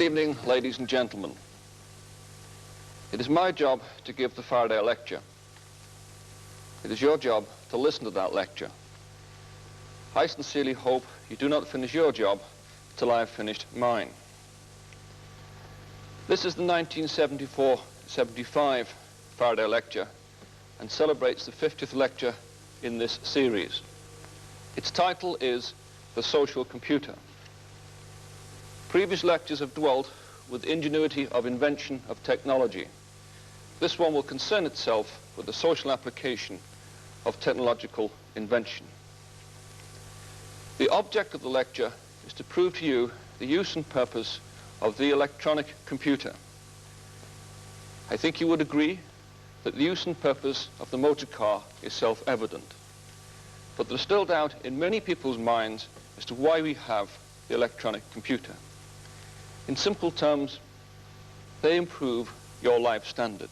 Good evening, ladies and gentlemen. It is my job to give the Faraday lecture. It is your job to listen to that lecture. I sincerely hope you do not finish your job till I have finished mine. This is the 1974-75 Faraday lecture and celebrates the 50th lecture in this series. Its title is The Social Computer. Previous lectures have dwelt with the ingenuity of invention of technology. This one will concern itself with the social application of technological invention. The object of the lecture is to prove to you the use and purpose of the electronic computer. I think you would agree that the use and purpose of the motor car is self-evident. But there's still doubt in many people's minds as to why we have the electronic computer. In simple terms, they improve your life standard.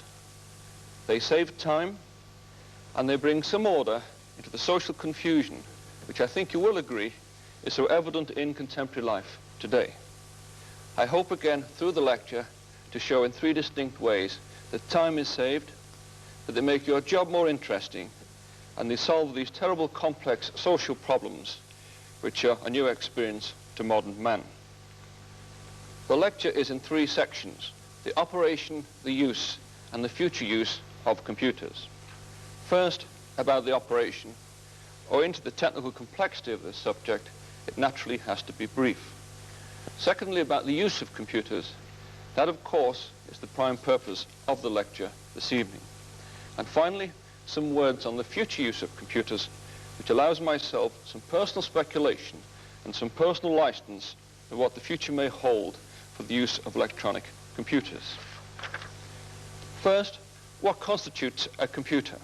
They save time, and they bring some order into the social confusion, which I think you will agree is so evident in contemporary life today. I hope again through the lecture to show in three distinct ways that time is saved, that they make your job more interesting, and they solve these terrible complex social problems which are a new experience to modern man. The lecture is in three sections: the operation, the use, and the future use of computers. First, about the operation. Owing to the technical complexity of this subject, it naturally has to be brief. Secondly, about the use of computers. That, of course, is the prime purpose of the lecture this evening. And finally, some words on the future use of computers, which allows myself some personal speculation and some personal license of what the future may hold for the use of electronic computers. First, what constitutes a computer?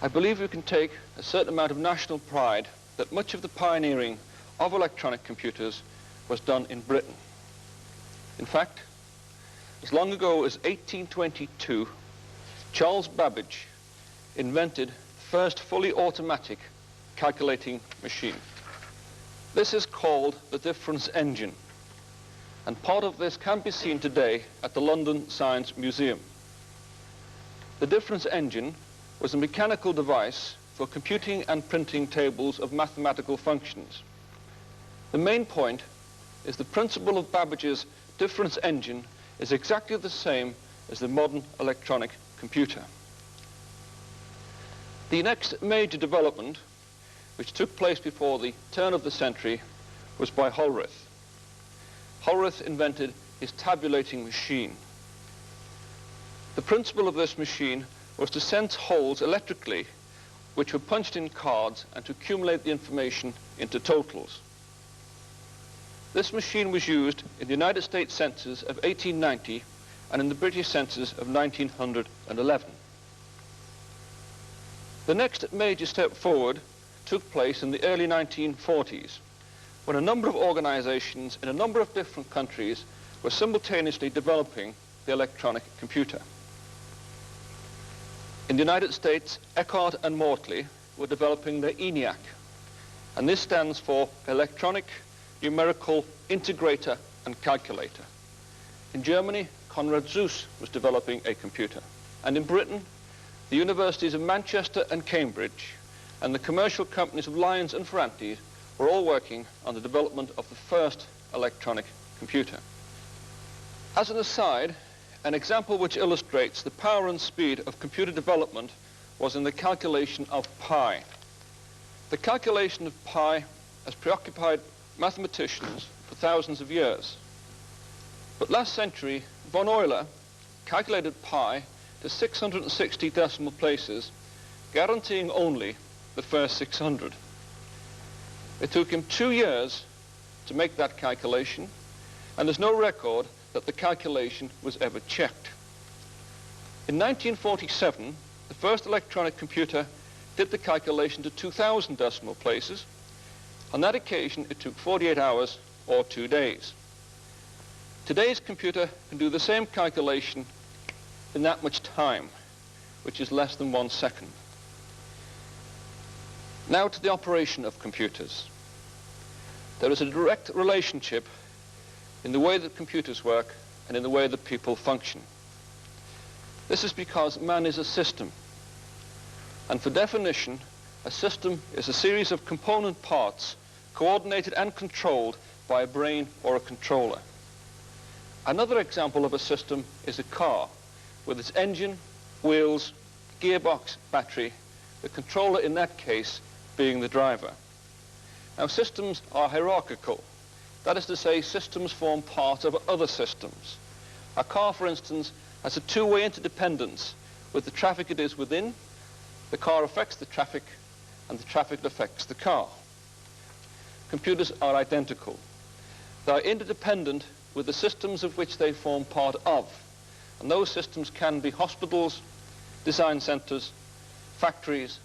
I believe we can take a certain amount of national pride that much of the pioneering of electronic computers was done in Britain. In fact, as long ago as 1822, Charles Babbage invented the first fully automatic calculating machine. This is called the difference engine, and part of this can be seen today at the London Science Museum. The difference engine was a mechanical device for computing and printing tables of mathematical functions. The main point is the principle of Babbage's difference engine is exactly the same as the modern electronic computer. The next major development, which took place before the turn of the century, was by Hollerith. Hollerith invented his tabulating machine. The principle of this machine was to sense holes electrically which were punched in cards and to accumulate the information into totals. This machine was used in the United States census of 1890 and in the British census of 1911. The next major step forward took place in the early 1940s, when a number of organizations in a number of different countries were simultaneously developing the electronic computer. In the United States, Eckhart and Mortley were developing the ENIAC, and this stands for Electronic Numerical Integrator and Calculator. In Germany, Konrad Zuse was developing a computer. And in Britain, the universities of Manchester and Cambridge and the commercial companies of Lyons and Ferranti were all working on the development of the first electronic computer. As an aside, an example which illustrates the power and speed of computer development was in the calculation of pi. The calculation of pi has preoccupied mathematicians for thousands of years. But last century, von Euler calculated pi to 660 decimal places, guaranteeing only the first 600. It took him 2 years to make that calculation, and there's no record that the calculation was ever checked. In 1947, the first electronic computer did the calculation to 2,000 decimal places. On that occasion, it took 48 hours or 2 days. Today's computer can do the same calculation in that much time, which is less than 1 second. Now to the operation of computers. There is a direct relationship in the way that computers work and in the way that people function. This is because man is a system. And for definition, a system is a series of component parts coordinated and controlled by a brain or a controller. Another example of a system is a car with its engine, wheels, gearbox, battery, the controller in that case being the driver. Now, systems are hierarchical. That is to say, systems form part of other systems. A car, for instance, has a two-way interdependence with the traffic it is within. The car affects the traffic, and the traffic affects the car. Computers are identical. They are interdependent with the systems of which they form part of. And those systems can be hospitals, design centers, factories,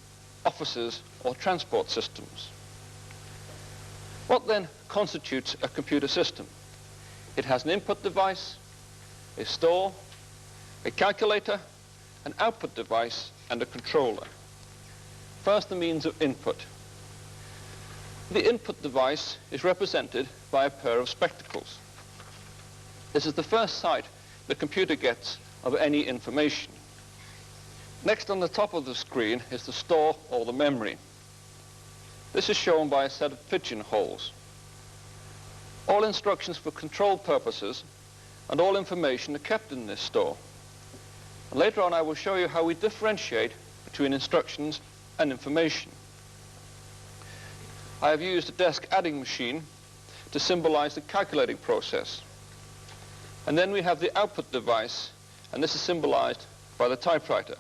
offices, or transport systems. What then constitutes a computer system? It has an input device, a store, a calculator, an output device, and a controller. First, the means of input. The input device is represented by a pair of spectacles. This is the first sight the computer gets of any information. Next on the top of the screen is the store or the memory. This is shown by a set of pigeonholes. All instructions for control purposes and all information are kept in this store. And later on I will show you how we differentiate between instructions and information. I have used a desk adding machine to symbolize the calculating process. And then we have the output device, and this is symbolized by the typewriter.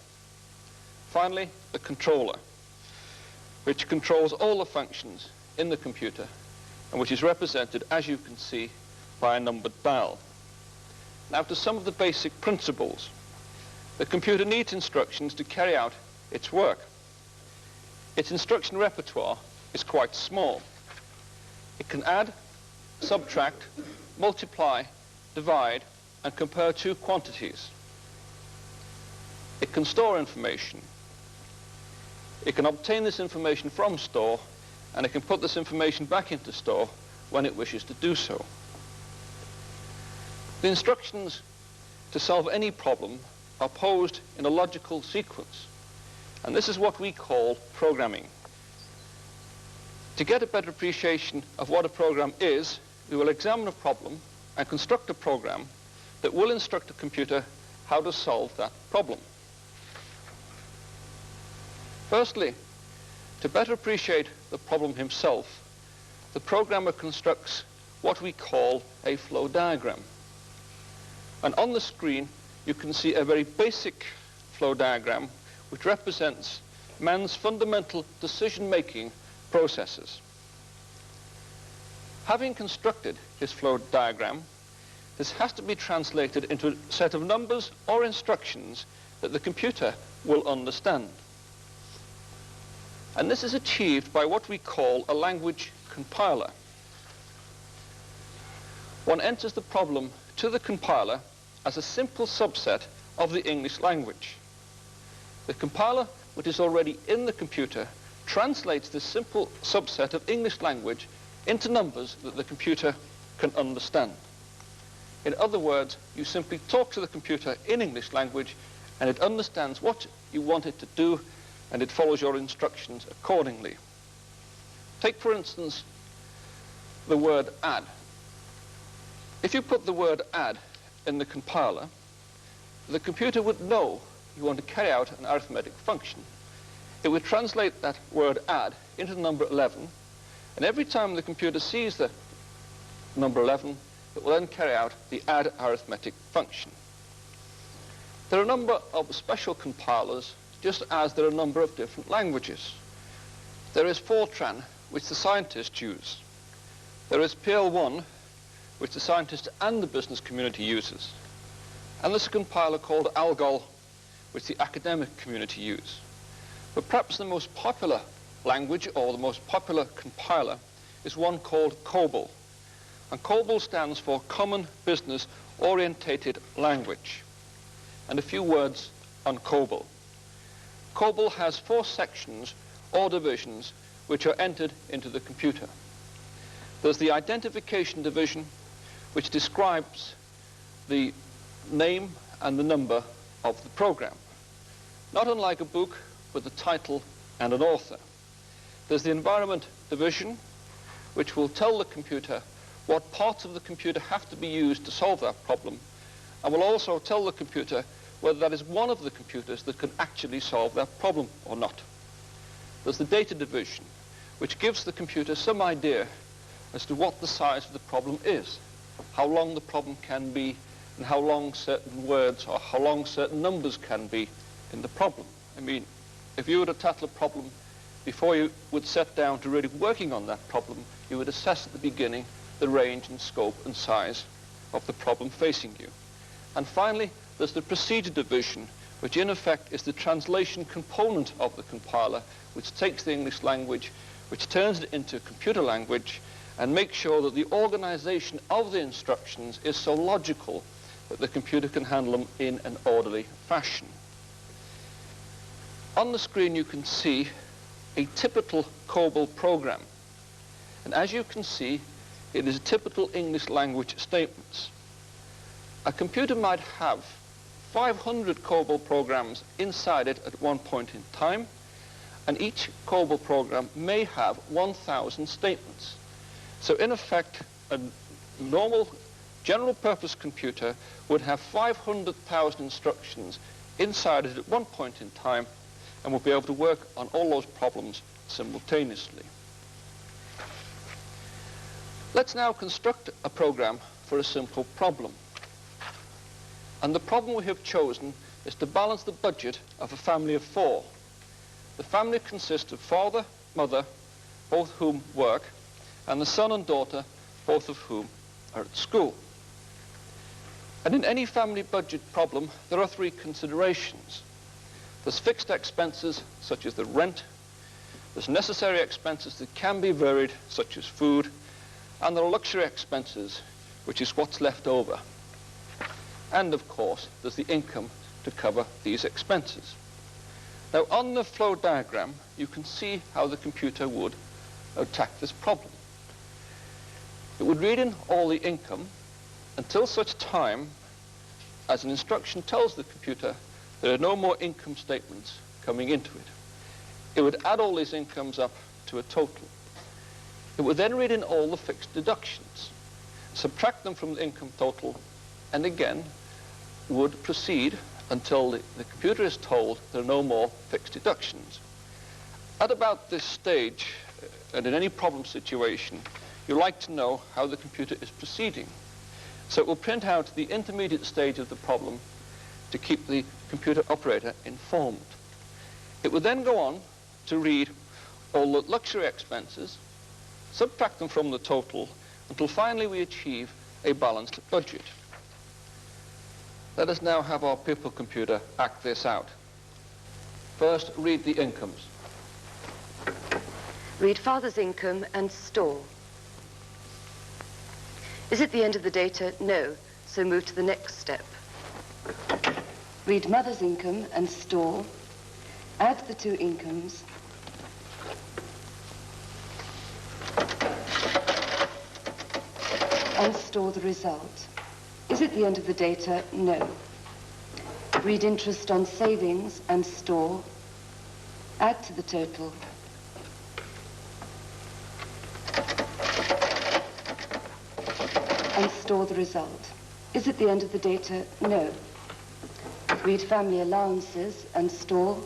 Finally, the controller, which controls all the functions in the computer and which is represented, as you can see, by a numbered dial. Now to some of the basic principles. The computer needs instructions to carry out its work. Its instruction repertoire is quite small. It can add, subtract, multiply, divide, and compare two quantities. It can store information. It can obtain this information from store, and it can put this information back into store when it wishes to do so. The instructions to solve any problem are posed in a logical sequence, and this is what we call programming. To get a better appreciation of what a program is, we will examine a problem and construct a program that will instruct a computer how to solve that problem. Firstly, to better appreciate the problem himself, the programmer constructs what we call a flow diagram. And on the screen, you can see a very basic flow diagram which represents man's fundamental decision-making processes. Having constructed his flow diagram, this has to be translated into a set of numbers or instructions that the computer will understand. And this is achieved by what we call a language compiler. One enters the problem to the compiler as a simple subset of the English language. The compiler, which is already in the computer, translates this simple subset of English language into numbers that the computer can understand. In other words, you simply talk to the computer in English language and it understands what you want it to do and it follows your instructions accordingly. Take, for instance, the word add. If you put the word add in the compiler, the computer would know you want to carry out an arithmetic function. It would translate that word add into the number 11, and every time the computer sees the number 11, it will then carry out the add arithmetic function. There are a number of special compilers, just as there are a number of different languages. There is Fortran, which the scientists use. There is PL1, which the scientists and the business community uses. And there's a compiler called Algol, which the academic community use. But perhaps the most popular language, or the most popular compiler, is one called COBOL. And COBOL stands for Common Business Orientated Language. And a few words on COBOL. COBOL has 4 sections or divisions which are entered into the computer. There's the identification division, which describes the name and the number of the program. Not unlike a book with a title and an author. There's the environment division, which will tell the computer what parts of the computer have to be used to solve that problem, and will also tell the computer whether that is one of the computers that can actually solve that problem or not. There's the data division, which gives the computer some idea as to what the size of the problem is, how long the problem can be, and how long certain words or how long certain numbers can be in the problem. I mean, if you were to tackle a problem, before you would set down to really working on that problem, you would assess at the beginning the range and scope and size of the problem facing you. And finally, there's the procedure division, which in effect is the translation component of the compiler, which takes the English language, which turns it into computer language, and makes sure that the organization of the instructions is so logical that the computer can handle them in an orderly fashion. On the screen you can see a typical COBOL program. And as you can see, it is a typical English language statements. A computer might have 500 COBOL programs inside it at one point in time, and each COBOL program may have 1,000 statements. So in effect, a normal general purpose computer would have 500,000 instructions inside it at one point in time, and will be able to work on all those problems simultaneously. Let's now construct a program for a simple problem. And the problem we have chosen is to balance the budget of a family of 4. The family consists of father, mother, both whom work, and the son and daughter, both of whom are at school. And in any family budget problem, there are 3 considerations. There's fixed expenses, such as the rent. There's necessary expenses that can be varied, such as food. And there are luxury expenses, which is what's left over. And of course, there's the income to cover these expenses. Now, on the flow diagram, you can see how the computer would attack this problem. It would read in all the income until such time as an instruction tells the computer there are no more income statements coming into it. It would add all these incomes up to a total. It would then read in all the fixed deductions, subtract them from the income total, and again would proceed until the computer is told there are no more fixed deductions. At about this stage, and in any problem situation, you like to know how the computer is proceeding. So it will print out the intermediate stage of the problem to keep the computer operator informed. It would then go on to read all the luxury expenses, subtract them from the total, until finally we achieve a balanced budget. Let us now have our people computer act this out. First, read the incomes. Read father's income and store. Is it the end of the data? No. So move to the next step. Read mother's income and store. Add the 2 incomes. And store the result. Is it the end of the data? No. Read interest on savings and store. Add to the total. And store the result. Is it the end of the data? No. Read family allowances and store.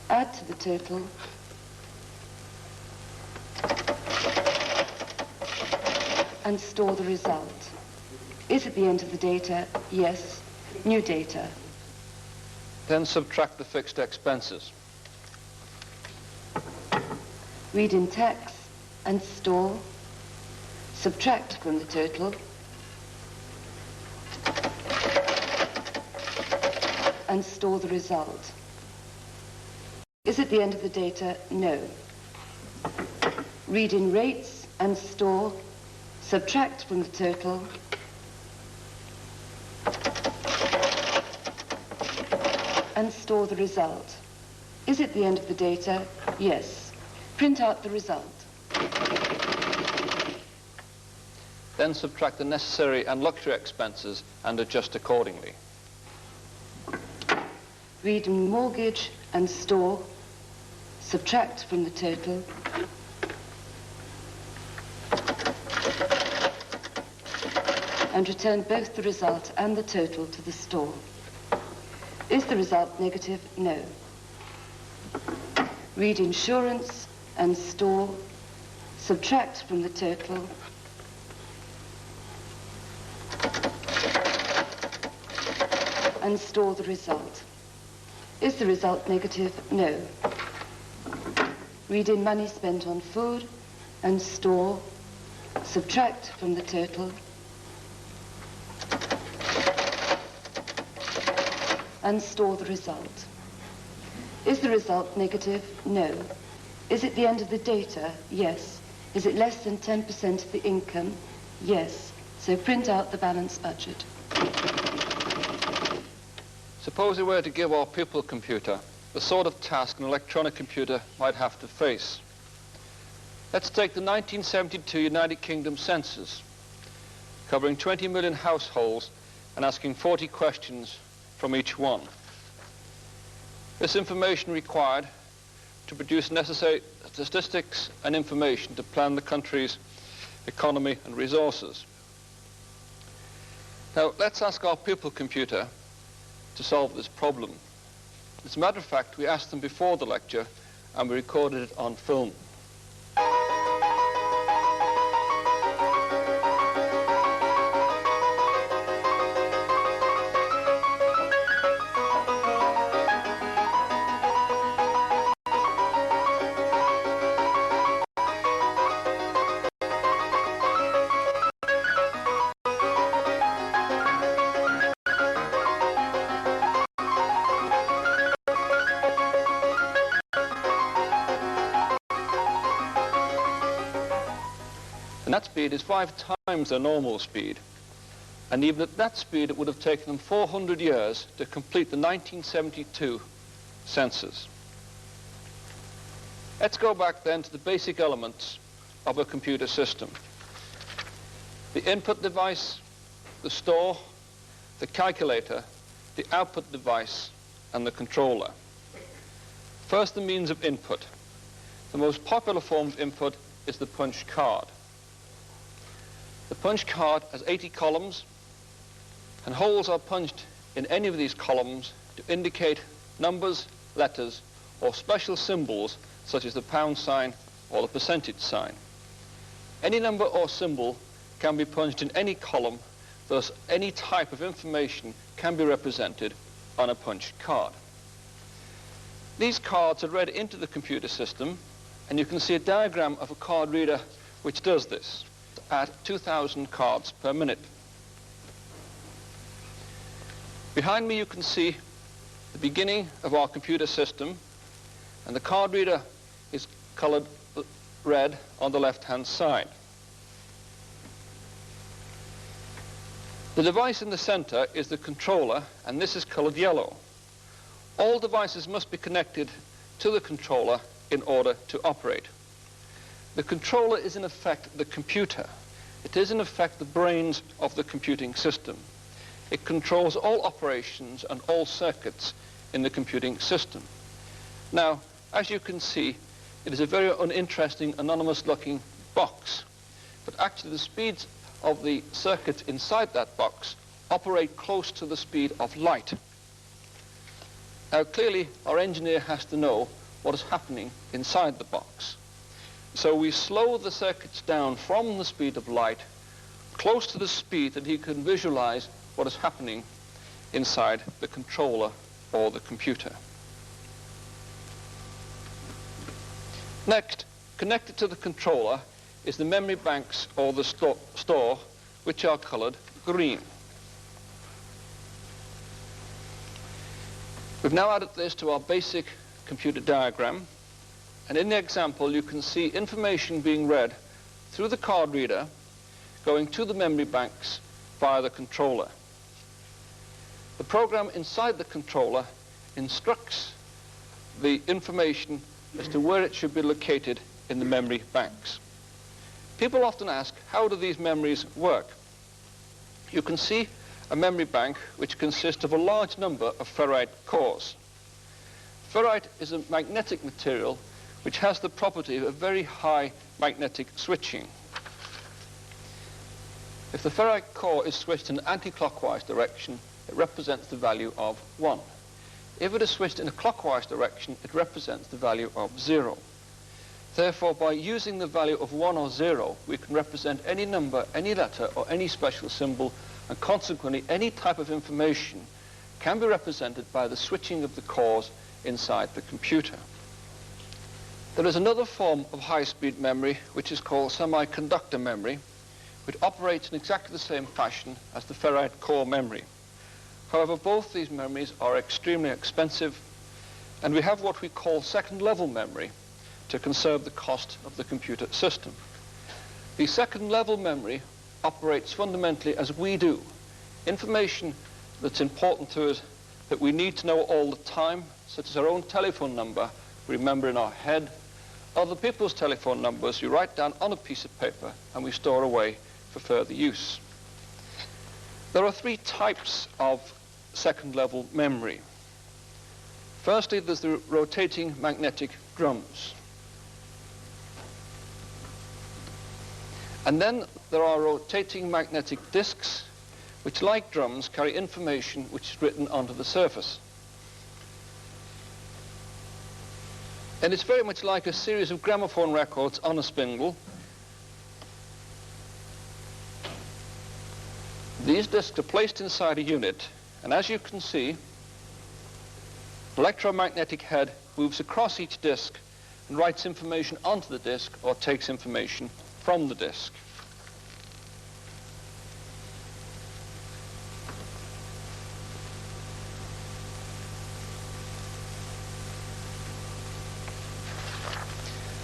Add to the total. And store the result. Is it the end of the data? Yes. New data. Then subtract the fixed expenses. Read in tax and store. Subtract from the total. And store the result. Is it the end of the data? No. Read in rates and store. Subtract from the total. And store the result. Is it the end of the data? Yes. Print out the result. then subtract the necessary and luxury expenses and adjust accordingly. Read mortgage and store, subtract from the total, and return both the result and the total to the store. Is the result negative? No. Read insurance and store, subtract from the total, and store the result. Is the result negative? No. Read in money spent on food and store, subtract from the total, and store the result. Is the result negative? No. Is it the end of the data? Yes. Is it less than 10% of the income? Yes. So print out the balanced budget. Suppose we were to give our pupil computer the sort of task an electronic computer might have to face. Let's take the 1972 United Kingdom census, covering 20 million households and asking 40 questions from each one. This information required to produce necessary statistics and information to plan the country's economy and resources. Now, let's ask our pupil computer to solve this problem. As a matter of fact, we asked them before the lecture and we recorded it on film. And that speed is 5 times their normal speed. And even at that speed, it would have taken them 400 years to complete the 1972 census. Let's go back then to the basic elements of a computer system. The input device, the store, the calculator, the output device, and the controller. First, the means of input. The most popular form of input is the punch card. The punch card has 80 columns, and holes are punched in any of these columns to indicate numbers, letters, or special symbols such as the pound sign or the percentage sign. Any number or symbol can be punched in any column, thus any type of information can be represented on a punch card. These cards are read into the computer system, and you can see a diagram of a card reader which does this at 2,000 cards per minute. Behind me you can see the beginning of our computer system, and the card reader is colored red on the left-hand side. The device in the center is the controller, and this is colored yellow. All devices must be connected to the controller in order to operate. The controller is in effect the computer. It is in effect the brains of the computing system. It controls all operations and all circuits in the computing system. Now, as you can see, it is a very uninteresting, anonymous-looking box. But actually the speeds of the circuits inside that box operate close to the speed of light. Now, clearly, our engineer has to know what is happening inside the box. So we slow the circuits down from the speed of light close to the speed that he can visualize what is happening inside the controller or the computer. Next, connected to the controller is the memory banks or the store, which are colored green. We've now added this to our basic computer diagram, and in the example you can see information being read through the card reader going to the memory banks via the controller. The program inside the controller instructs the information as to where it should be located in the memory banks. People often ask, how do these memories work? You can see a memory bank which consists of a large number of ferrite cores. Ferrite is a magnetic material which has the property of a very high magnetic switching. If the ferrite core is switched in an anti-clockwise direction, it represents the value of 1. If it is switched in a clockwise direction, it represents the value of 0. Therefore, by using the value of 1 or 0, we can represent any number, any letter, or any special symbol, and consequently any type of information can be represented by the switching of the cores inside the computer. There is another form of high-speed memory which is called semiconductor memory, which operates in exactly the same fashion as the ferrite core memory. However, both these memories are extremely expensive, and we have what we call second-level memory to conserve the cost of the computer system. The second-level memory operates fundamentally as we do. Information that's important to us that we need to know all the time, such as our own telephone number, we remember in our head, other people's telephone numbers we write down on a piece of paper and we store away for further use. There are 3 types of second-level memory. Firstly, there's the rotating magnetic drums. And then there are rotating magnetic disks, which, like drums, carry information which is written onto the surface. And it's very much like a series of gramophone records on a spindle. These disks are placed inside a unit, and as you can see, the electromagnetic head moves across each disk and writes information onto the disk or takes information from the disk.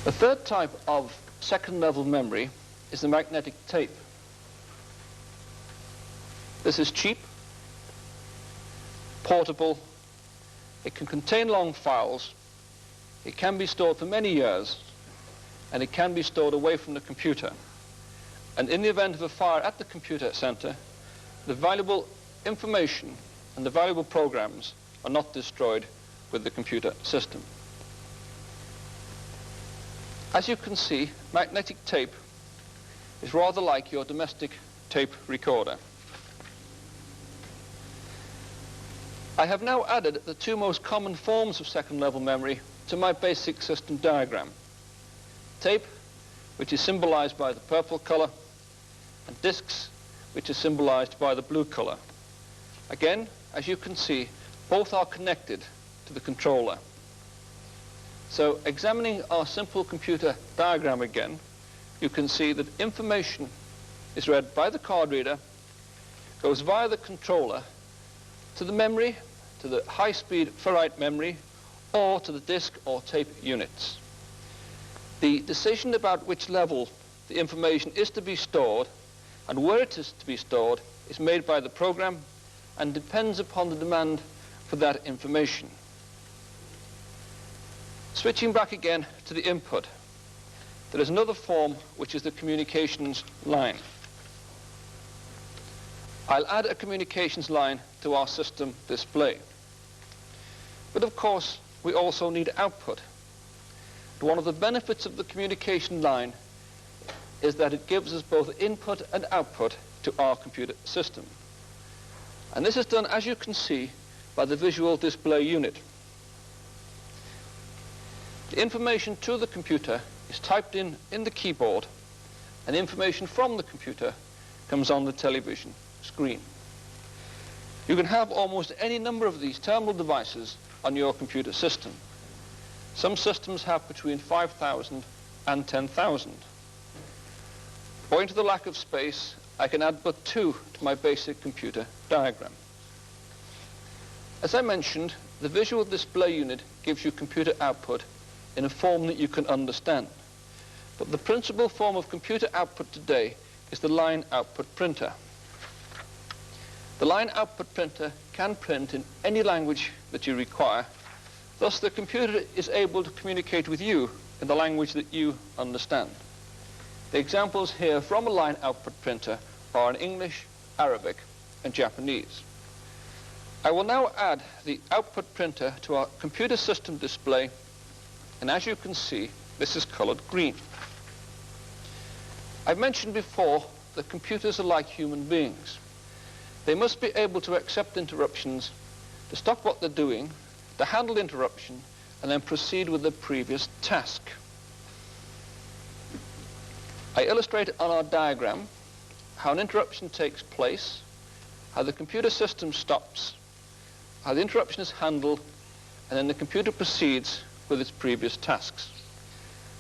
The third type of second-level memory is the magnetic tape. This is cheap, portable, it can contain long files, it can be stored for many years, and it can be stored away from the computer. And in the event of a fire at the computer center, the valuable information and the valuable programs are not destroyed with the computer system. As you can see, magnetic tape is rather like your domestic tape recorder. I have now added the 2 most common forms of second-level memory to my basic system diagram. Tape, which is symbolized by the purple color, and disks, which is symbolized by the blue color. Again, as you can see, both are connected to the controller. So, examining our simple computer diagram again, you can see that information is read by the card reader, goes via the controller to the memory, to the high-speed ferrite memory, or to the disk or tape units. The decision about which level the information is to be stored and where it is to be stored is made by the program and depends upon the demand for that information. Switching back again to the input, there is another form which is the communications line. I'll add a communications line to our system display. But of course, we also need output. One of the benefits of the communication line is that it gives us both input and output to our computer system. And this is done, as you can see, by the visual display unit. The information to the computer is typed in the keyboard, and information from the computer comes on the television screen. You can have almost any number of these terminal devices on your computer system. Some systems have between 5,000 and 10,000. Owing to the lack of space, I can add but 2 to my basic computer diagram. As I mentioned, the visual display unit gives you computer output in a form that you can understand. But the principal form of computer output today is the line output printer. The line output printer can print in any language that you require. Thus, the computer is able to communicate with you in the language that you understand. The examples here from a line output printer are in English, Arabic, and Japanese. I will now add the output printer to our computer system display, and as you can see, this is colored green. I've mentioned before that computers are like human beings. They must be able to accept interruptions, to stop what they're doing, to handle interruption, and then proceed with the previous task. I illustrate on our diagram how an interruption takes place, how the computer system stops, how the interruption is handled, and then the computer proceeds with its previous tasks.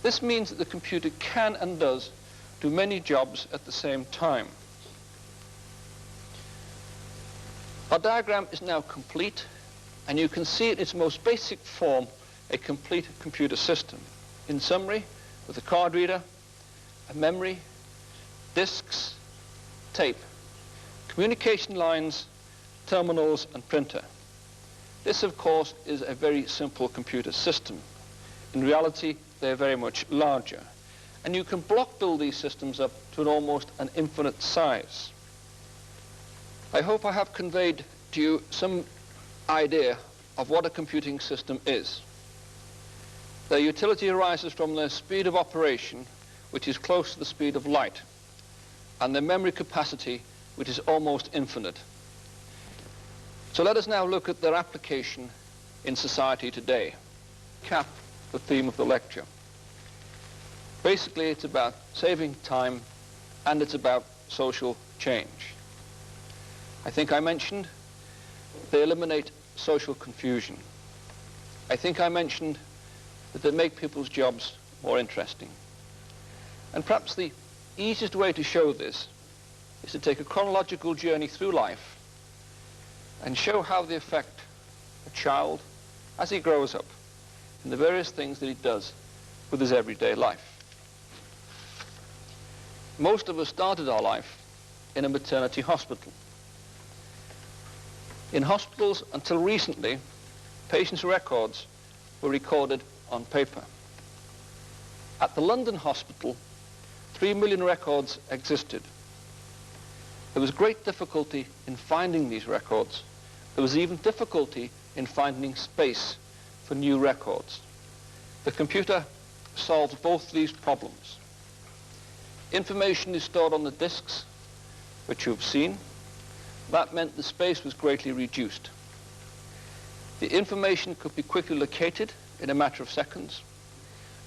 This means that the computer can and does do many jobs at the same time. Our diagram is now complete, and you can see in its most basic form a complete computer system. In summary, with a card reader, a memory, disks, tape, communication lines, terminals, and printer. This, of course, is a very simple computer system. In reality, they're very much larger. And you can block build these systems up to almost an infinite size. I hope I have conveyed to you some idea of what a computing system is. Their utility arises from their speed of operation, which is close to the speed of light, and their memory capacity, which is almost infinite. So let us now look at their application in society today. Cap the theme of the lecture. Basically, it's about saving time, and it's about social change. I think I mentioned they eliminate social confusion. I think I mentioned that they make people's jobs more interesting. And perhaps the easiest way to show this is to take a chronological journey through life and show how they affect a child as he grows up and the various things that he does with his everyday life. Most of us started our life in a maternity hospital. In hospitals, until recently, patients' records were recorded on paper. At the London hospital, 3 million records existed. There was great difficulty in finding these records. There was even difficulty in finding space for new records. The computer solved both these problems. Information is stored on the disks, which you've seen. That meant the space was greatly reduced. The information could be quickly located in a matter of seconds,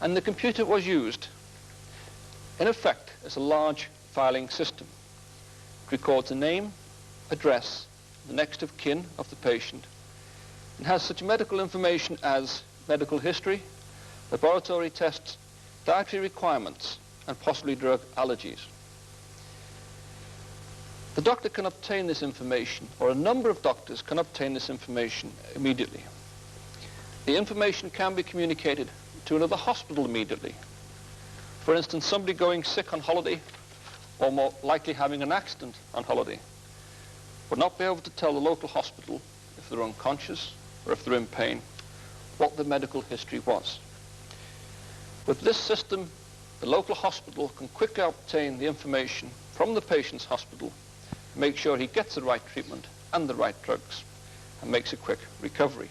and the computer was used, in effect, as a large filing system. It records the name, address, the next of kin of the patient, and has such medical information as medical history, laboratory tests, dietary requirements, and possibly drug allergies. The doctor can obtain this information, or a number of doctors can obtain this information immediately. The information can be communicated to another hospital immediately. For instance, somebody going sick on holiday, or more likely having an accident on holiday, would not be able to tell the local hospital, if they're unconscious or if they're in pain, what the medical history was. With this system, the local hospital can quickly obtain the information from the patient's hospital, make sure he gets the right treatment and the right drugs, and makes a quick recovery.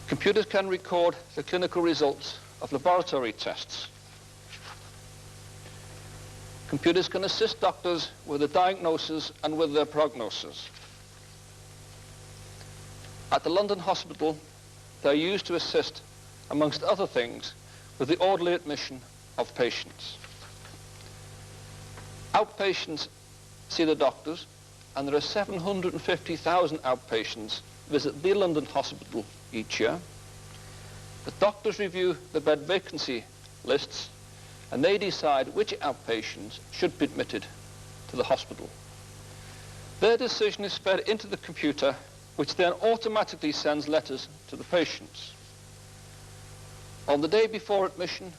Computers can record the clinical results of laboratory tests. Computers can assist doctors with the diagnosis and with their prognosis. At the London hospital, they're used to assist, amongst other things, with the orderly admission of patients. Outpatients see the doctors, and there are 750,000 outpatients visit the London hospital each year. The doctors review the bed vacancy lists, and they decide which outpatients should be admitted to the hospital. Their decision is fed into the computer, which then automatically sends letters to the patients. On the day before admission,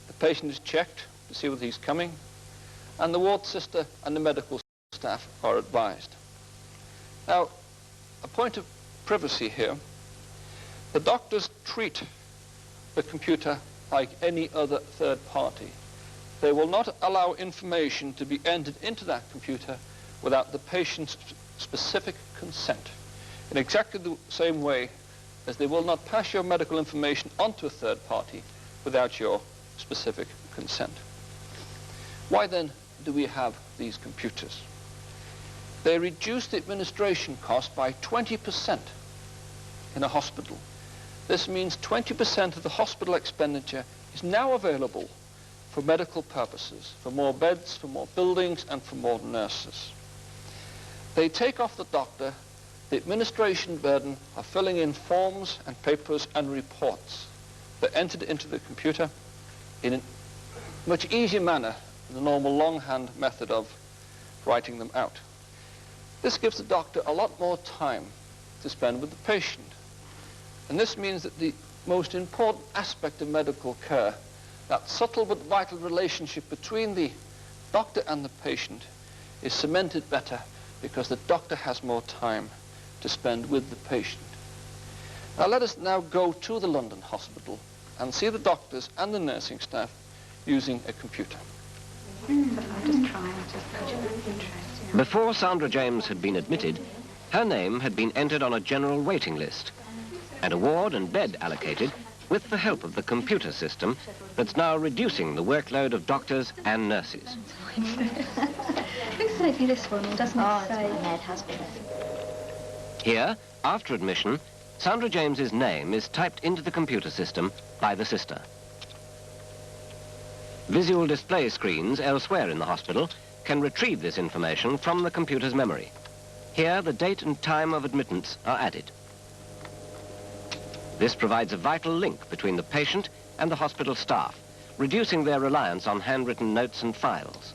the patient is checked to see whether he's coming, and the ward sister and the medical staff are advised. Now, a point of privacy here. The doctors treat the computer like any other third party. They will not allow information to be entered into that computer without the patient's specific consent, in exactly the same way as they will not pass your medical information onto a third party without your specific consent. Why then do we have these computers? They reduce the administration cost by 20% in a hospital. This means 20% of the hospital expenditure is now available for medical purposes, for more beds, for more buildings, and for more nurses. They take off the doctor the administration burden of filling in forms and papers and reports that are entered into the computer in a much easier manner than the normal longhand method of writing them out. This gives the doctor a lot more time to spend with the patient. And this means that the most important aspect of medical care, that subtle but vital relationship between the doctor and the patient, is cemented better because the doctor has more time to spend with the patient. Now let us now go to the London hospital and see the doctors and the nursing staff using a computer. Before Sandra James had been admitted, her name had been entered on a general waiting list and a ward and bed allocated with the help of the computer system that's now reducing the workload of doctors and nurses. Looks like this one, doesn't it say? My head has been. Here, after admission, Sandra James's name is typed into the computer system by the sister. Visual display screens elsewhere in the hospital can retrieve this information from the computer's memory. Here, the date and time of admittance are added. This provides a vital link between the patient and the hospital staff, reducing their reliance on handwritten notes and files.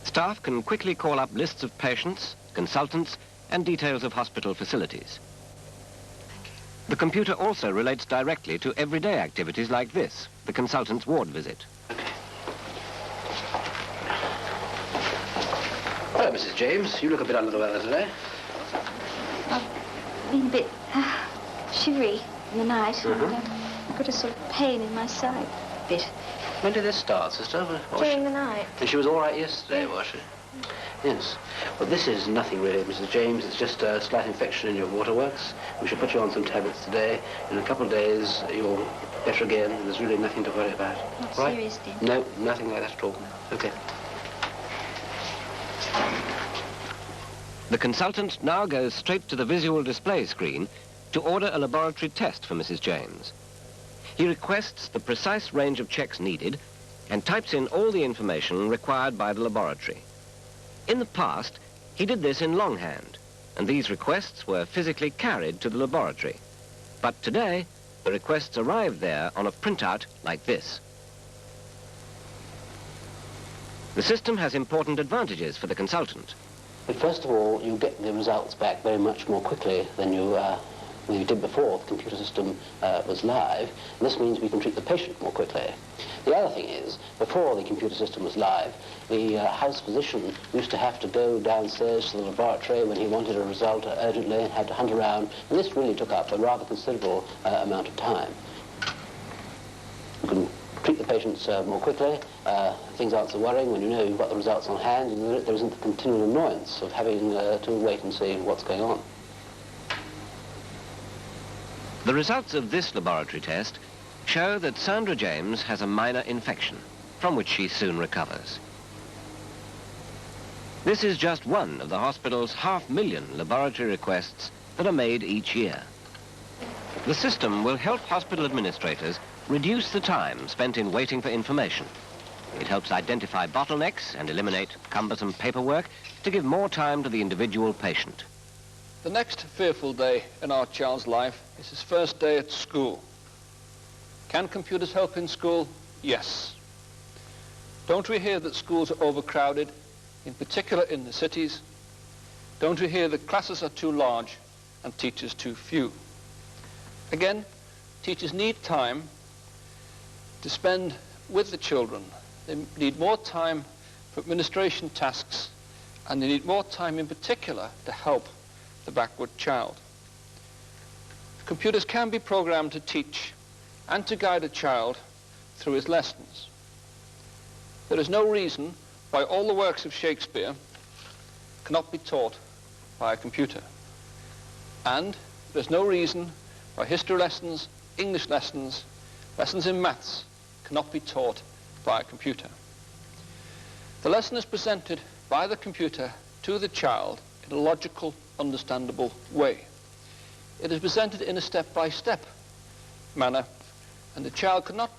Staff can quickly call up lists of patients, consultants, and details of hospital facilities. The computer also relates directly to everyday activities like this, the consultant's ward visit. Hello, Mrs. James. You look a bit under the weather today. I've been a bit shivery in the night. And, I've got a sort of pain in my side. A bit. When did this start, sister? During the night. And she was all right yesterday, was she? Yes. Well, this is nothing really, Mrs. James. It's just a slight infection in your waterworks. We shall put you on some tablets today. In a couple of days, you're better again. There's really nothing to worry about. Not right? serious, dear. No, nothing like that at all. Okay. The consultant now goes straight to the visual display screen to order a laboratory test for Mrs. James. He requests the precise range of checks needed and types in all the information required by the laboratory. In the past, he did this in longhand, and these requests were physically carried to the laboratory. But today, the requests arrive there on a printout like this. The system has important advantages for the consultant. But first of all, you get the results back very much more quickly than you did before the computer system was live. And this means we can treat the patient more quickly. The other thing is, before the computer system was live, the house physician used to have to go downstairs to the laboratory when he wanted a result urgently and had to hunt around. And this really took up a rather considerable amount of time. You can treat the patients more quickly. Things aren't so worrying when you know you've got the results on hand, and there isn't the continual annoyance of having to wait and see what's going on. The results of this laboratory test show that Sandra James has a minor infection, from which she soon recovers. This is just one of the hospital's 500,000 laboratory requests that are made each year. The system will help hospital administrators reduce the time spent in waiting for information. It helps identify bottlenecks and eliminate cumbersome paperwork to give more time to the individual patient. The next fearful day in our child's life is his first day at school. Can computers help in school? Yes. Don't we hear that schools are overcrowded, in particular in the cities? Don't we hear that classes are too large and teachers too few? Again, teachers need time to spend with the children. They need more time for administration tasks, and they need more time in particular to help the backward child. Computers can be programmed to teach and to guide a child through his lessons. There is no reason why all the works of Shakespeare cannot be taught by a computer. And there's no reason why history lessons, English lessons, lessons in maths cannot be taught by a computer. The lesson is presented by the computer to the child in a logical, understandable way. It is presented in a step-by-step manner, and the child cannot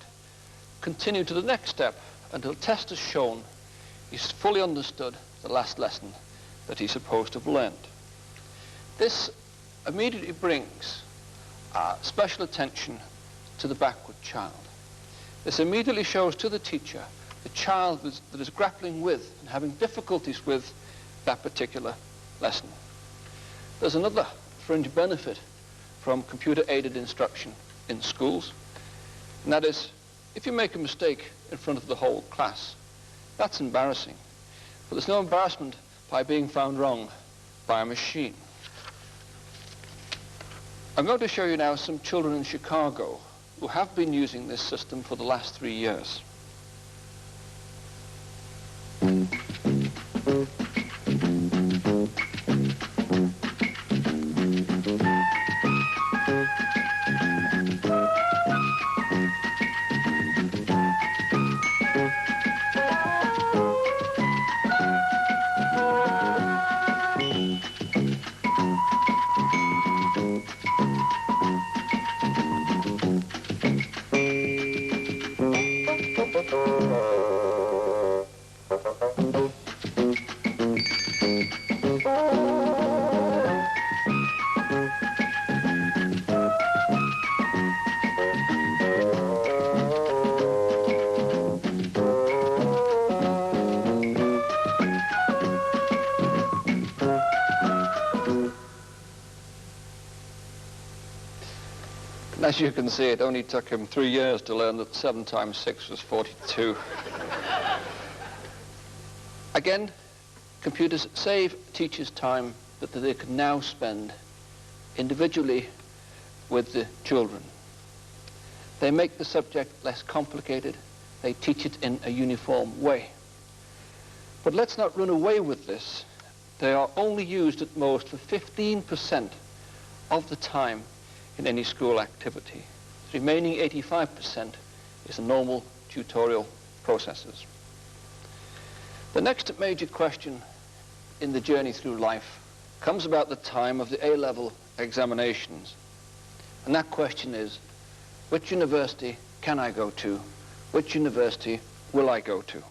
continue to the next step until test has shown he's fully understood the last lesson that he's supposed to have learned. This immediately brings special attention to the backward child. This immediately shows to the teacher the child that is grappling with and having difficulties with that particular lesson. There's another fringe benefit from computer-aided instruction in schools, and that is, if you make a mistake in front of the whole class, that's embarrassing. But there's no embarrassment by being found wrong by a machine. I'm going to show you now some children in Chicago who have been using this system for the last 3 years. As you can see, it only took him 3 years to learn that 7 times 6 was 42. Again, computers save teachers time that they can now spend individually with the children. They make the subject less complicated. They teach it in a uniform way. But let's not run away with this. They are only used at most for 15% of the time in any school activity. The remaining 85% is the normal tutorial processes. The next major question in the journey through life comes about the time of the A-level examinations. And that question is, which university can I go to? Which university will I go to?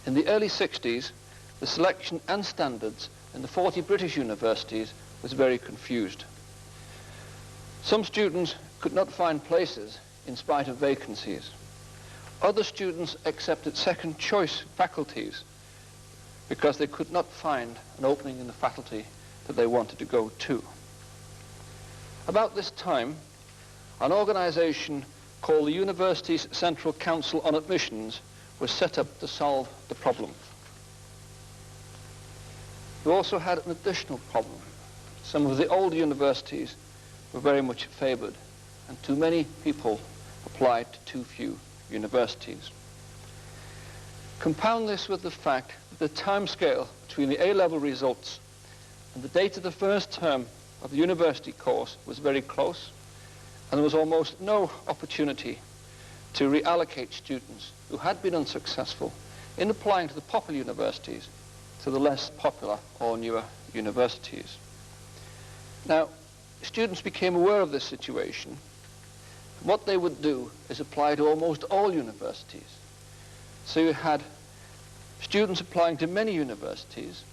In the early 60s, the selection and standards in the 40 British universities was very confused. Some students could not find places in spite of vacancies. Other students accepted second choice faculties because they could not find an opening in the faculty that they wanted to go to. About this time, an organization called the University's Central Council on Admissions was set up to solve the problem. We also had an additional problem. Some of the older universities were very much favored, and too many people applied to too few universities. Compound this with the fact that the time scale between the A-level results and the date of the first term of the university course was very close, and there was almost no opportunity to reallocate students who had been unsuccessful in applying to the popular universities to the less popular or newer universities. Now, students became aware of this situation. What they would do is apply to almost all universities. So you had students applying to many universities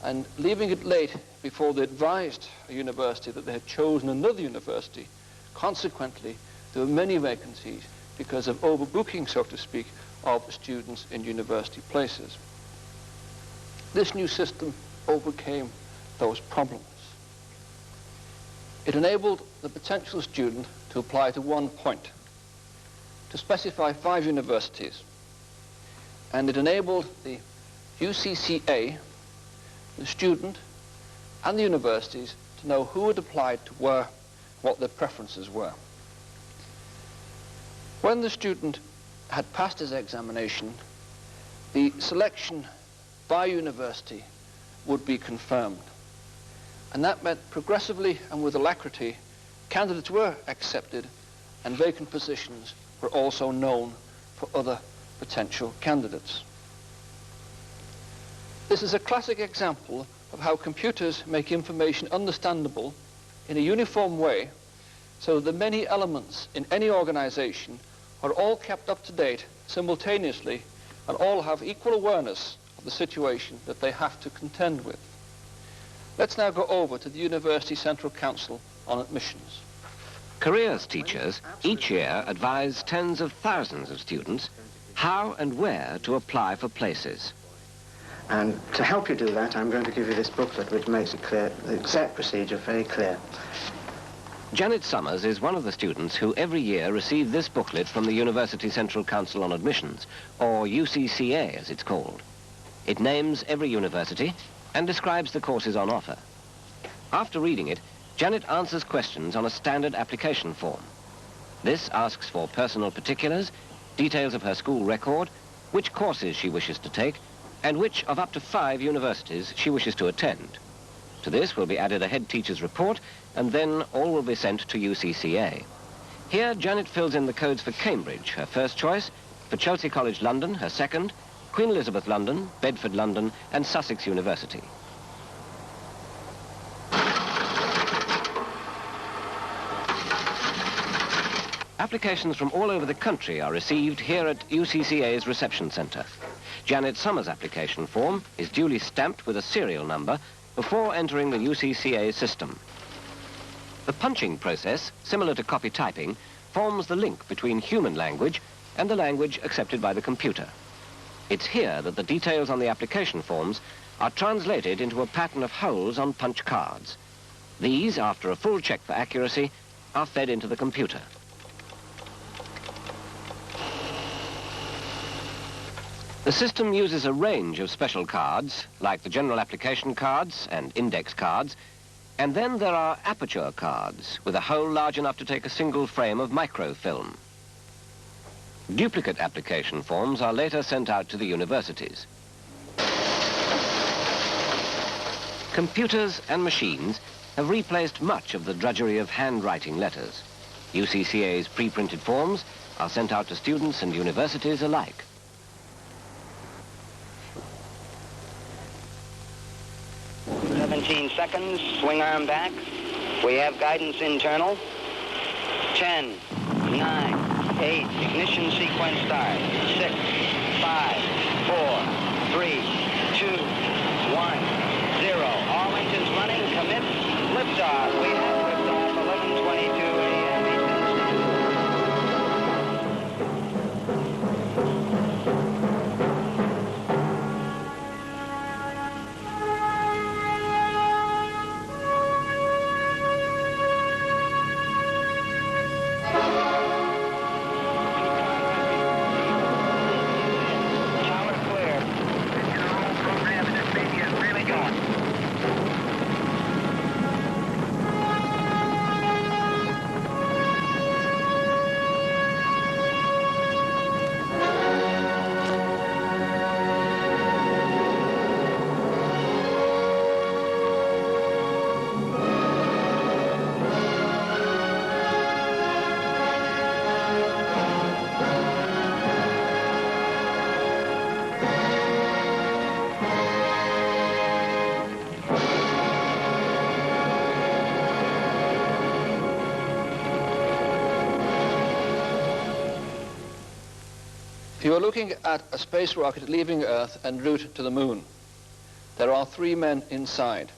and leaving it late before they advised a university that they had chosen another university. Consequently, there were many vacancies because of overbooking, so to speak, of students in university places. This new system overcame those problems. It enabled the potential student to apply to one point, to specify 5 universities, and it enabled the UCCA, the student, and the universities to know who had applied to where, what their preferences were. When the student had passed his examination, the selection by university would be confirmed. And that meant progressively and with alacrity, candidates were accepted and vacant positions were also known for other potential candidates. This is a classic example of how computers make information understandable in a uniform way so that the many elements in any organization are all kept up to date simultaneously and all have equal awareness of the situation that they have to contend with. Let's now go over to the University Central Council on Admissions. Careers teachers each year advise tens of thousands of students how and where to apply for places. And to help you do that, I'm going to give you this booklet which makes it clear, the exact procedure very clear. Janet Summers is one of the students who every year receive this booklet from the University Central Council on Admissions, or UCCA as it's called. It names every university and describes the courses on offer. After reading it, Janet answers questions on a standard application form. This asks for personal particulars, details of her school record, which courses she wishes to take, and which of up to 5 universities she wishes to attend. To this will be added a head teacher's report, and then all will be sent to UCCA. Here, Janet fills in the codes for Cambridge, her first choice, for Chelsea College London, her second, Queen Elizabeth London, Bedford London, and Sussex University. Applications from all over the country are received here at UCCA's reception centre. Janet Summers' application form is duly stamped with a serial number before entering the UCCA system. The punching process, similar to copy typing, forms the link between human language and the language accepted by the computer. It's here that the details on the application forms are translated into a pattern of holes on punch cards. These, after a full check for accuracy, are fed into the computer. The system uses a range of special cards, like the general application cards and index cards, and then there are aperture cards with a hole large enough to take a single frame of microfilm. Duplicate application forms are later sent out to the universities. Computers and machines have replaced much of the drudgery of handwriting letters. UCCA's pre-printed forms are sent out to students and universities alike. Seconds, swing arm back. We have guidance internal. 10, 9, 8, ignition sequence start. 6, 5, 4, 3, 2, 1, 0. All engines running, commit, liftoff. We have liftoff, 11:22 a.m. You are looking at a space rocket leaving Earth en route to the moon. There are 3 men inside.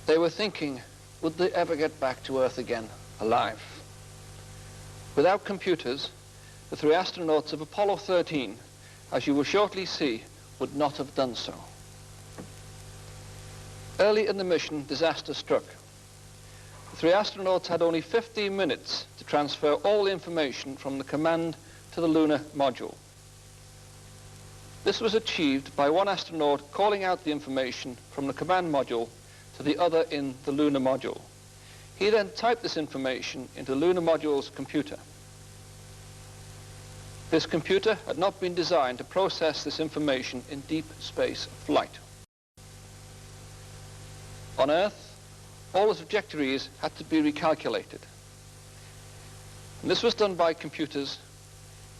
They were thinking, would they ever get back to Earth again, alive? Without computers, the 3 astronauts of Apollo 13, as you will shortly see, would not have done so. Early in the mission, disaster struck. The 3 astronauts had only 15 minutes to transfer all the information from the command to the lunar module. This was achieved by one astronaut calling out the information from the command module to the other in the lunar module. He then typed this information into the lunar module's computer. This computer had not been designed to process this information in deep space flight. On Earth, all the trajectories had to be recalculated. And this was done by computers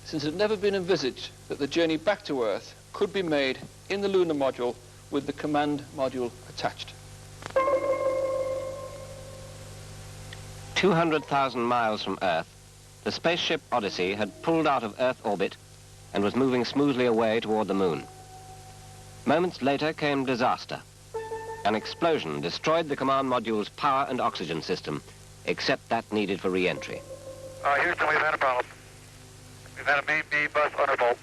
since it had never been envisaged that the journey back to Earth could be made in the lunar module with the command module attached. 200,000 miles from Earth, the spaceship Odyssey had pulled out of Earth orbit and was moving smoothly away toward the moon. Moments later came disaster. An explosion destroyed the command module's power and oxygen system, except that needed for re-entry. Houston, we've had a problem. We've had a main B bus undervolt.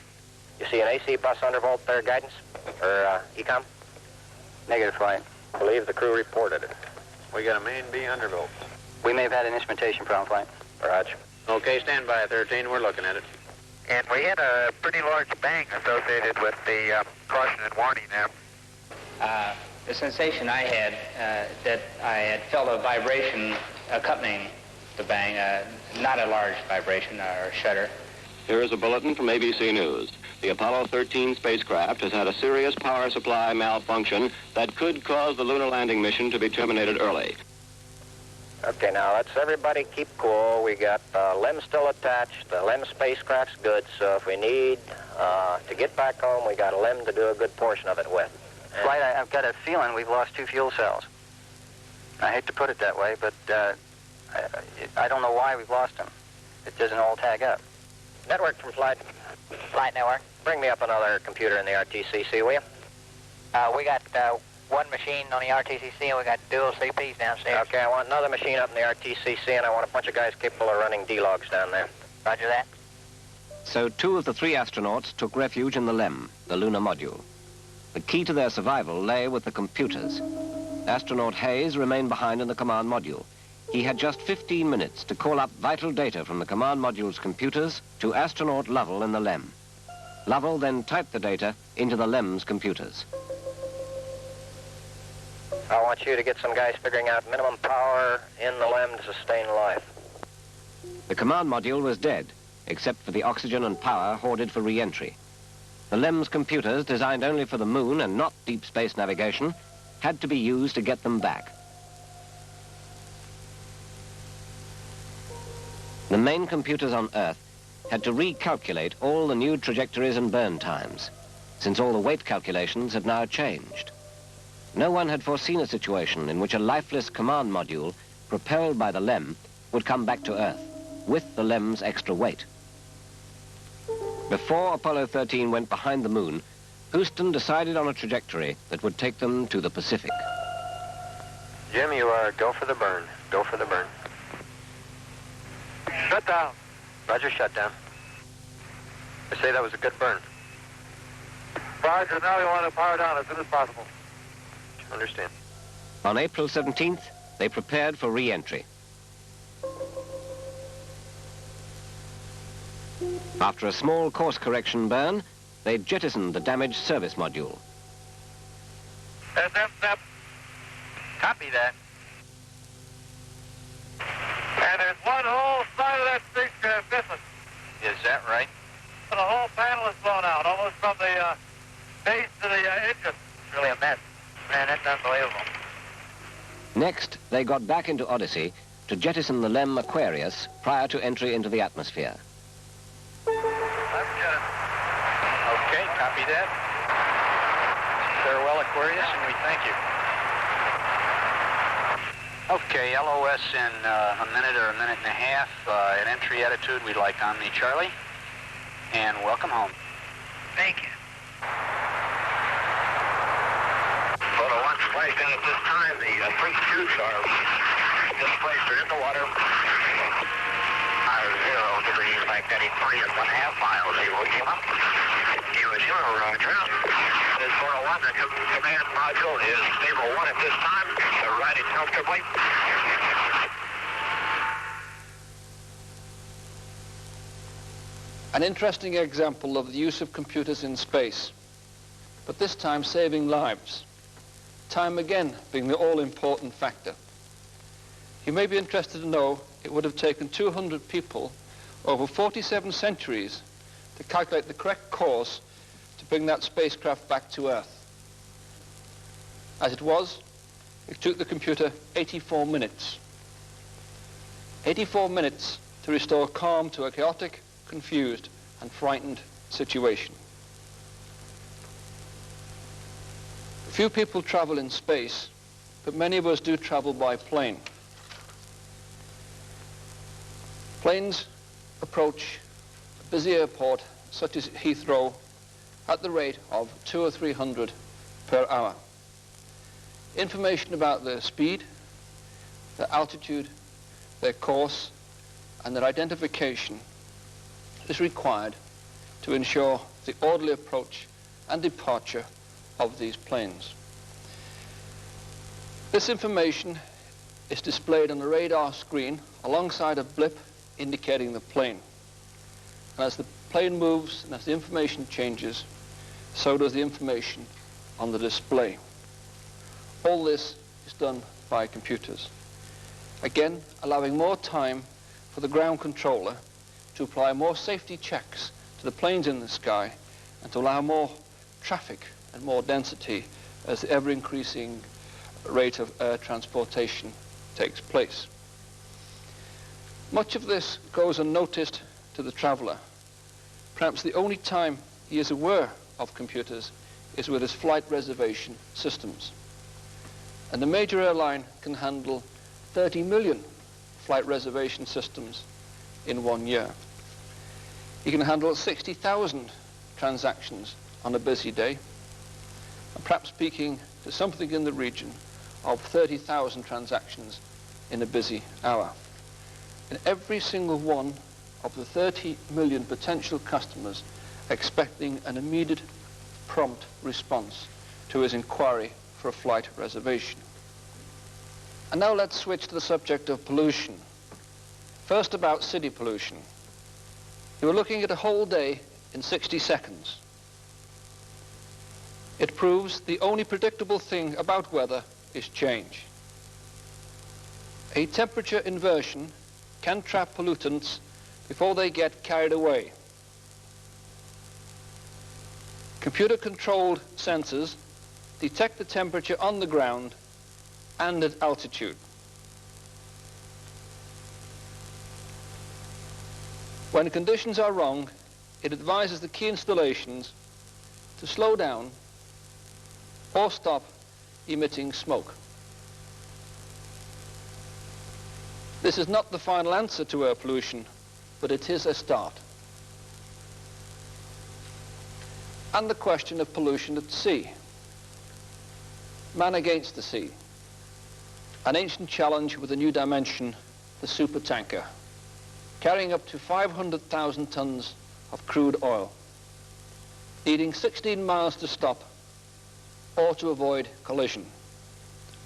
You see an AC bus undervolt there, guidance? Or ECOM? Negative, flight. Believe the crew reported it. We got a main B undervolt. We may have had an instrumentation problem, flight. Roger. Okay, stand by, 13. We're looking at it. And we had a pretty large bang associated with the caution and warning there. The sensation I had, that I had felt a vibration accompanying the bang, not a large vibration or shudder. Here is a bulletin from ABC News. The Apollo 13 spacecraft has had a serious power supply malfunction that could cause the lunar landing mission to be terminated early. Okay, now let's everybody keep cool. We got the LEM still attached. The LEM spacecraft's good, so if we need to get back home, we got a LEM to do a good portion of it with. Flight, I've got a feeling we've lost 2 fuel cells. I hate to put it that way, but I don't know why we've lost them. It doesn't all tag up. Network from Flight. Flight network. Bring me up another computer in the RTCC, will you? We got one machine on the RTCC, and we got dual CPs downstairs. Okay, I want another machine up in the RTCC, and I want a bunch of guys capable of running D-logs down there. Roger that. So 2 of the 3 astronauts took refuge in the LEM, the lunar module. The key to their survival lay with the computers. Astronaut Hayes remained behind in the command module. He had just 15 minutes to call up vital data from the command module's computers to astronaut Lovell in the LEM. Lovell then typed the data into the LEM's computers. I want you to get some guys figuring out minimum power in the LEM to sustain life. The command module was dead, except for the oxygen and power hoarded for re-entry. The LEM's computers, designed only for the moon and not deep space navigation, had to be used to get them back. The main computers on Earth had to recalculate all the new trajectories and burn times, since all the weight calculations had now changed. No one had foreseen a situation in which a lifeless command module, propelled by the LEM, would come back to Earth, with the LEM's extra weight. Before Apollo 13 went behind the moon, Houston decided on a trajectory that would take them to the Pacific. Jim, you are go for the burn. Go for the burn. Shut down. Roger, shut down. I say that was a good burn. Roger, now we want to power down as soon as possible. Understand. On April 17th, they prepared for re-entry. After a small course correction burn, they jettisoned the damaged service module. SM, Copy that. and there's one whole side of that spacecraft missing. Is that right? And the whole panel is blown out, almost from the base to the engine. It's really a mess. Man, that's unbelievable. Next, they got back into Odyssey to jettison the LEM Aquarius prior to entry into the atmosphere. Okay, copy that. Farewell, Aquarius, and we thank you. Okay, LOS in a minute or a minute and a half. At entry attitude, we'd like Omni Charlie. And welcome home. Thank you. Photo 1 spliced in at this time. The three chutes are displaced in the water. 0 degrees like that. 3.5 miles. 0 came up. 0, Roger. This is Photo 1. The command module is stable 1 at this time. They're riding comfortably. An interesting example of the use of computers in space, but this time saving lives. Time again being the all-important factor. You may be interested to know it would have taken 200 people over 47 centuries to calculate the correct course to bring that spacecraft back to Earth. As it was, it took the computer 84 minutes. 84 minutes to restore calm to a chaotic, confused, and frightened situation. Few people travel in space, but many of us do travel by plane. Planes approach a busy airport, such as Heathrow, at the rate of 200 or 300 per hour. Information about their speed, their altitude, their course, and their identification is required to ensure the orderly approach and departure of these planes. This information is displayed on the radar screen alongside a blip indicating the plane. And as the plane moves and as the information changes, so does the information on the display. All this is done by computers. Again, allowing more time for the ground controller to apply more safety checks to the planes in the sky and to allow more traffic and more density as the ever-increasing rate of air transportation takes place. Much of this goes unnoticed to the traveller. Perhaps the only time he is aware of computers is with his flight reservation systems. And the major airline can handle 30 million flight reservation systems in 1 year. He can handle 60,000 transactions on a busy day, and perhaps peaking to something in the region of 30,000 transactions in a busy hour. And every single one of the 30 million potential customers expecting an immediate, prompt response to his inquiry for a flight reservation. And now let's switch to the subject of pollution. First, about city pollution. You were looking at a whole day in 60 seconds. It proves the only predictable thing about weather is change. A temperature inversion can trap pollutants before they get carried away. Computer-controlled sensors detect the temperature on the ground and at altitude. When conditions are wrong, it advises the key installations to slow down or stop emitting smoke. This is not the final answer to air pollution, but it is a start. And the question of pollution at sea. Man against the sea. An ancient challenge with a new dimension, the supertanker, carrying up to 500,000 tons of crude oil, needing 16 miles to stop or to avoid collision.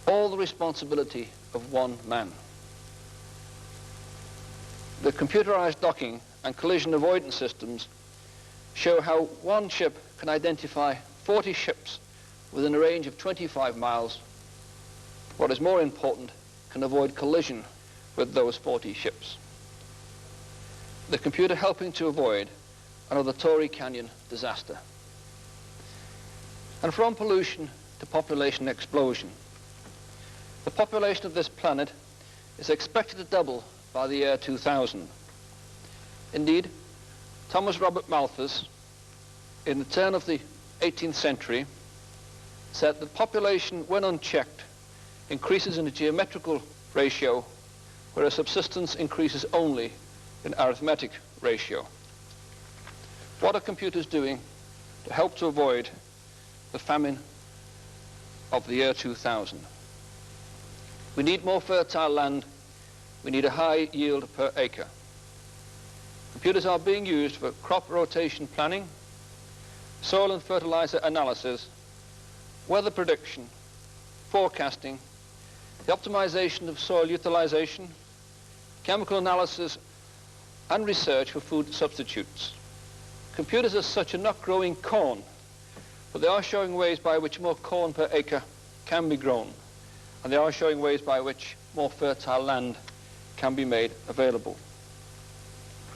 All the responsibility of one man. The computerized docking and collision avoidance systems show how one ship can identify 40 ships within a range of 25 miles. What is more important, can avoid collision with those 40 ships. The computer helping to avoid another Torrey Canyon disaster. And from pollution to population explosion. The population of this planet is expected to double by the year 2000. Indeed, Thomas Robert Malthus, in the turn of the 18th century, said that population, when unchecked, increases in a geometrical ratio, whereas subsistence increases only in arithmetic ratio. What are computers doing to help to avoid the famine of the year 2000? We need more fertile land. We need a high yield per acre. Computers are being used for crop rotation planning, soil and fertilizer analysis, weather prediction, forecasting, the optimization of soil utilization, chemical analysis, and research for food substitutes. Computers as such are not growing corn, but they are showing ways by which more corn per acre can be grown, and they are showing ways by which more fertile land can be made available.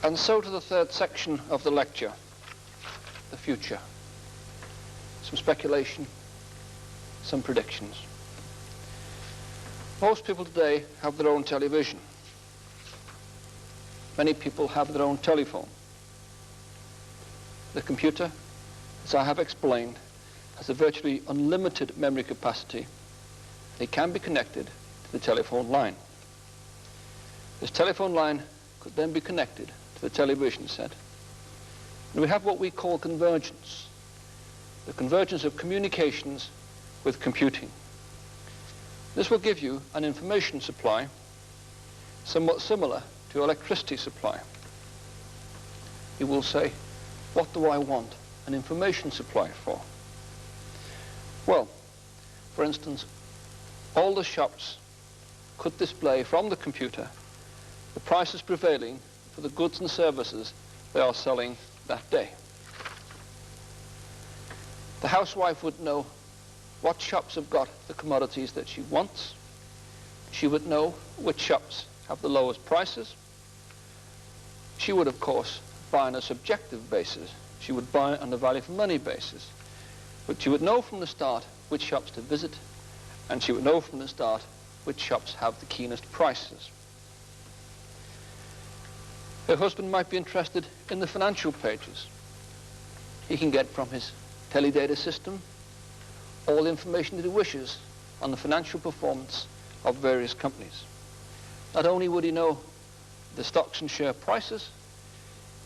And so to the third section of the lecture, the future. Some speculation, some predictions. Most people today have their own television. Many people have their own telephone. The computer, as I have explained, has a virtually unlimited memory capacity. It can be connected to the telephone line. This telephone line could then be connected to the television set. And we have what we call convergence, the convergence of communications with computing. This will give you an information supply somewhat similar to electricity supply. You will say, what do I want an information supply for? Well, for instance, all the shops could display from the computer the prices prevailing for the goods and services they are selling that day. The housewife would know what shops have got the commodities that she wants. She would know which shops have the lowest prices. She would, of course, buy on a subjective basis. She would buy on a value for money basis. But she would know from the start which shops to visit, and she would know from the start which shops have the keenest prices. Her husband might be interested in the financial pages. He can get from his teledata system all the information that he wishes on the financial performance of various companies. Not only would he know the stocks and share prices,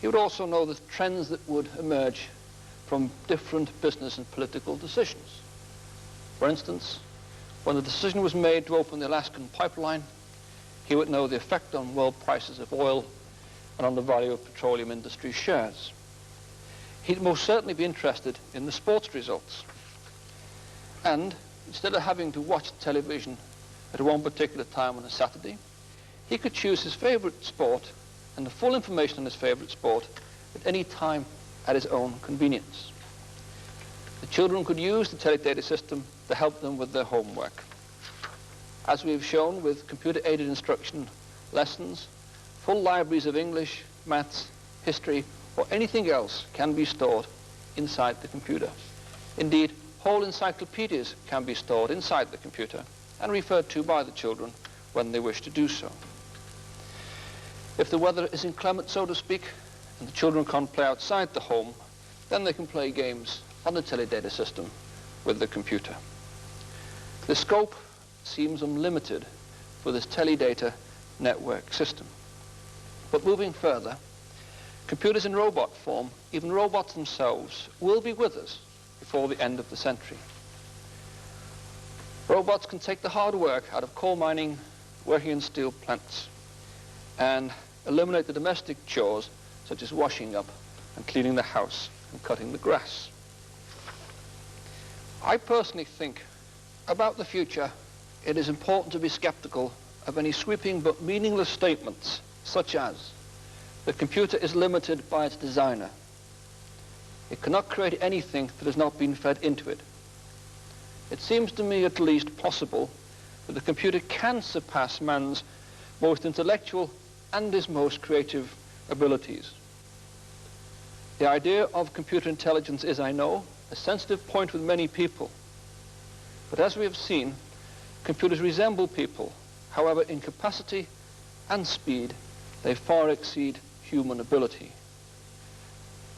he would also know the trends that would emerge from different business and political decisions. For instance, when the decision was made to open the Alaskan pipeline, he would know the effect on world prices of oil and on the value of petroleum industry shares. He'd most certainly be interested in the sports results. And instead of having to watch television at one particular time on a Saturday, he could choose his favorite sport and the full information on his favorite sport at any time at his own convenience. The children could use the teledata system to help them with their homework. As we have shown with computer-aided instruction lessons, full libraries of English, maths, history, or anything else can be stored inside the computer. Indeed, whole encyclopedias can be stored inside the computer and referred to by the children when they wish to do so. If the weather is inclement, so to speak, and the children can't play outside the home, then they can play games on the teledata system with the computer. The scope seems unlimited for this teledata network system. But moving further, computers in robot form, even robots themselves, will be with us before the end of the century. Robots can take the hard work out of coal mining, working in steel plants, and eliminate the domestic chores such as washing up and cleaning the house and cutting the grass. I personally think about the future it is important to be skeptical of any sweeping but meaningless statements such as the computer is limited by its designer. It cannot create anything that has not been fed into it. It seems to me at least possible that the computer can surpass man's most intellectual and his most creative abilities. The idea of computer intelligence is, I know, a sensitive point with many people. But as we have seen, computers resemble people. However, in capacity and speed, they far exceed human ability.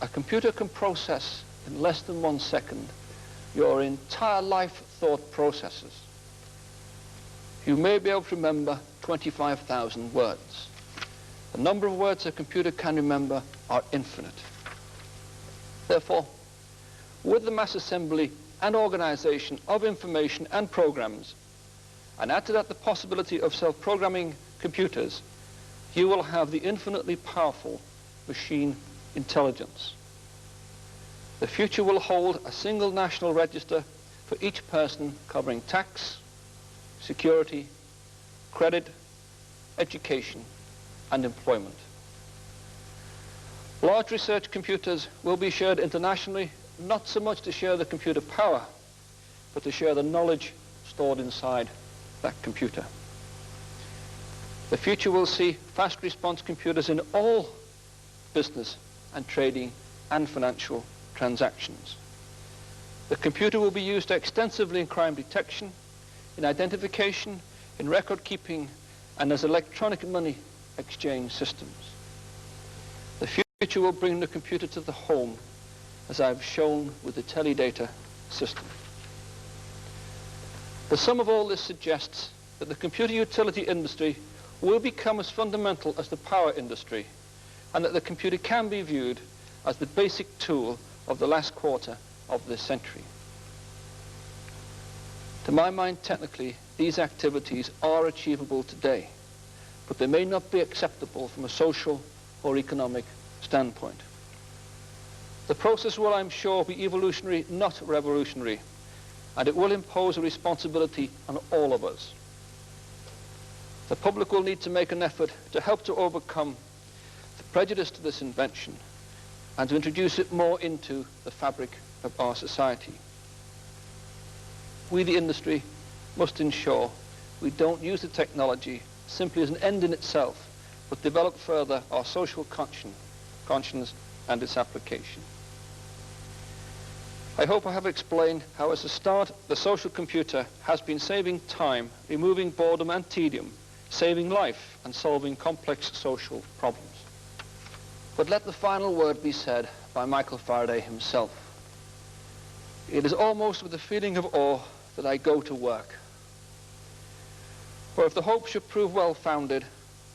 A computer can process in less than 1 second your entire life thought processes. You may be able to remember 25,000 words. The number of words a computer can remember are infinite. Therefore, with the mass assembly and organization of information and programs, and add to that the possibility of self-programming computers, you will have the infinitely powerful machine intelligence. The future will hold a single national register for each person covering tax, security, credit, education, and employment. Large research computers will be shared internationally, not so much to share the computer power, but to share the knowledge stored inside that computer. The future will see fast response computers in all business and trading and financial transactions. The computer will be used extensively in crime detection, in identification, in record keeping, and as electronic money exchange systems. The future will bring the computer to the home, as I've shown with the teledata system. The sum of all this suggests that the computer utility industry will become as fundamental as the power industry, and that the computer can be viewed as the basic tool of the last quarter of this century. To my mind, technically, these activities are achievable today, but they may not be acceptable from a social or economic standpoint. The process will, I'm sure, be evolutionary, not revolutionary, and it will impose a responsibility on all of us. The public will need to make an effort to help to overcome the prejudice to this invention and to introduce it more into the fabric of our society. We, the industry, must ensure we don't use the technology simply as an end in itself, but develop further our social conscience and its application. I hope I have explained how, as a start, the social computer has been saving time, removing boredom and tedium, saving life, and solving complex social problems. But let the final word be said by Michael Faraday himself. It is almost with a feeling of awe that I go to work. For if the hope should prove well-founded,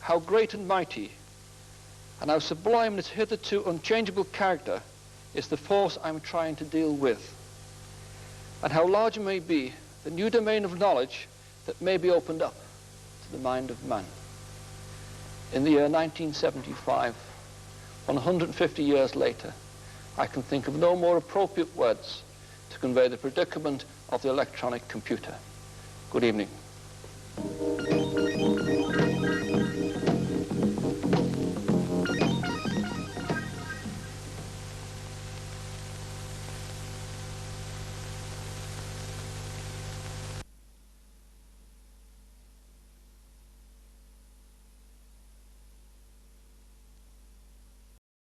how great and mighty, and how sublime in its hitherto unchangeable character is the force I'm trying to deal with, and how large may be the new domain of knowledge that may be opened up to the mind of man. In the year 1975, 150 years later, I can think of no more appropriate words to convey the predicament of the electronic computer. Good evening.